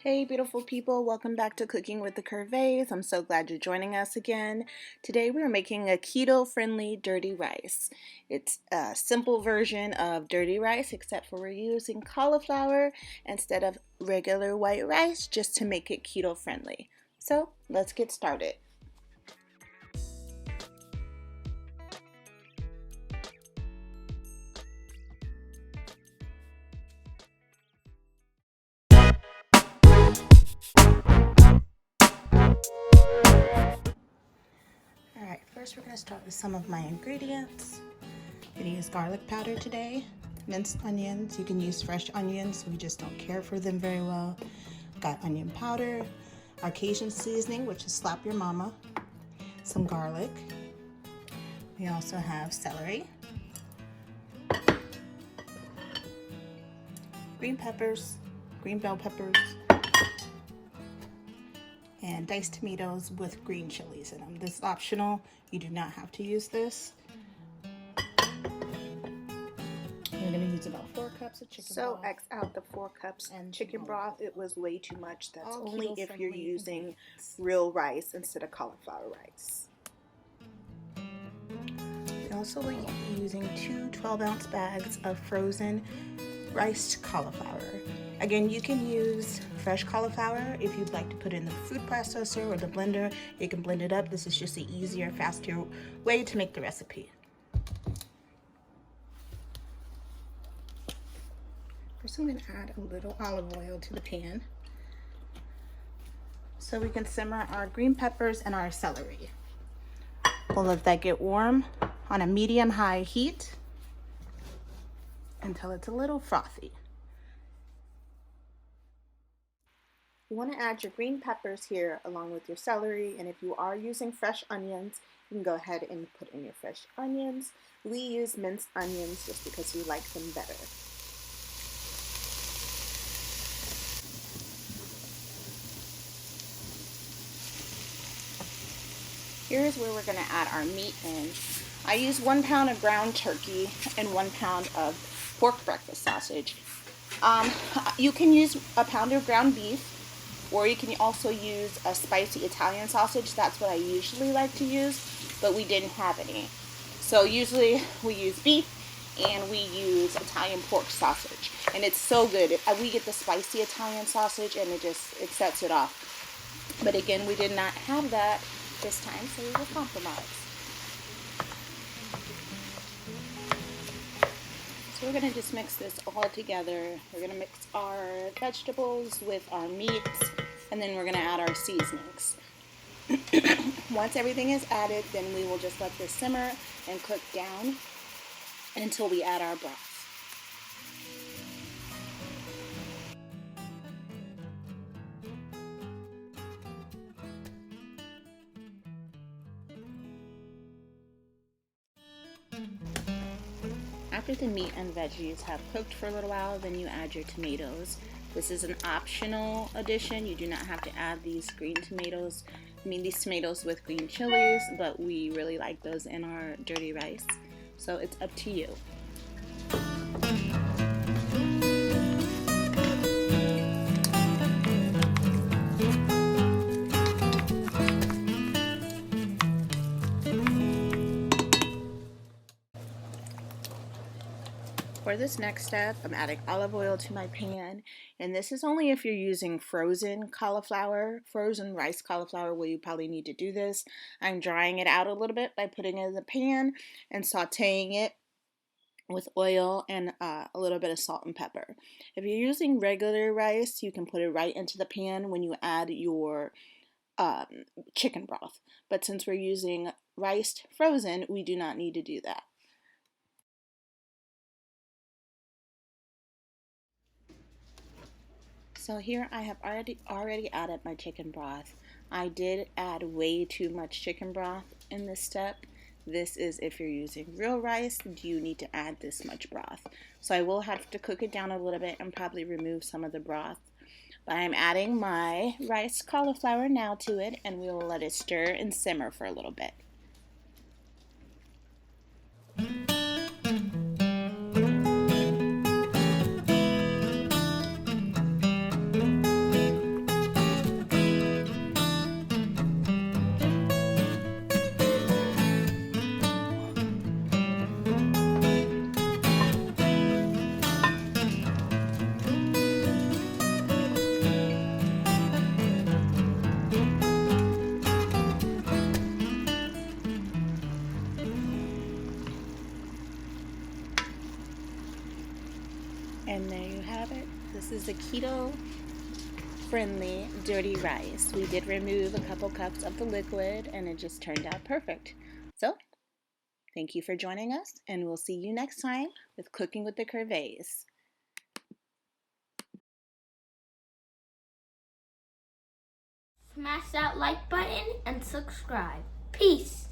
Hey beautiful people, welcome back to Cooking with the Curvéys. I'm so glad you're joining us again. Today we're making a keto-friendly dirty rice. It's a simple version of dirty rice except for we're using cauliflower instead of regular white rice just to make it keto-friendly. So let's get started. Alright, first we're going to start with some of my ingredients. I'm going to use garlic powder today, minced onions. You can use fresh onions, we just don't care for them very well. Got onion powder, our Cajun seasoning, which is slap your mama, some garlic. We also have celery, green peppers, green bell peppers, and diced tomatoes with green chilies in them. This is optional. You do not have to use this. We're going to use about 4 cups of chicken broth. So X out the 4 cups and chicken broth. It was way too much. That's only if you're using real rice instead of cauliflower rice. We also will be using 2 12-ounce bags of frozen riced cauliflower. Again, you can use fresh cauliflower if you'd like to put it in the food processor or the blender. You can blend it up. This is just the easier, faster way to make the recipe. First, I'm going to add a little olive oil to the pan so we can simmer our green peppers and our celery. We'll let that get warm on a medium-high heat until it's a little frothy. You want to add your green peppers here along with your celery, and if you are using fresh onions, you can go ahead and put in your fresh onions. We use minced onions just because we like them better. Here's where we're going to add our meat in. I use 1 pound of ground turkey and 1 pound of pork breakfast sausage. You can use a pound of ground beef, or you can also use a spicy Italian sausage. That's what I usually like to use, but we didn't have any. So usually we use beef and we use Italian pork sausage, and it's so good. We get the spicy Italian sausage and it sets it off. But again, we did not have that this time, so we will compromise. So we're going to just mix this all together. We're going to mix our vegetables with our meats, and then we're going to add our seasonings. Once everything is added, then we will just let this simmer and cook down until we add our broth. After the meat and veggies have cooked for a little while, then you add your tomatoes. This is an optional addition. You do not have to add these green tomatoes. These tomatoes with green chilies, but we really like those in our dirty rice. So it's up to you. For this next step, I'm adding olive oil to my pan, and this is only if you're using frozen cauliflower, frozen rice cauliflower, where you probably need to do this. I'm drying it out a little bit by putting it in the pan and sauteing it with oil and a little bit of salt and pepper. If you're using regular rice, you can put it right into the pan when you add your chicken broth. But since we're using rice frozen, we do not need to do that. So here I have already added my chicken broth. I did add way too much chicken broth in this step. This is if you're using real rice, you need to add this much broth. So I will have to cook it down a little bit and probably remove some of the broth. But I'm adding my riced cauliflower now to it, and we will let it stir and simmer for a little bit. keto-friendly dirty rice. We did remove a couple cups of the liquid and it just turned out perfect. So, thank you for joining us, and we'll see you next time with Cooking with the Curvéys. Smash that like button and subscribe. Peace.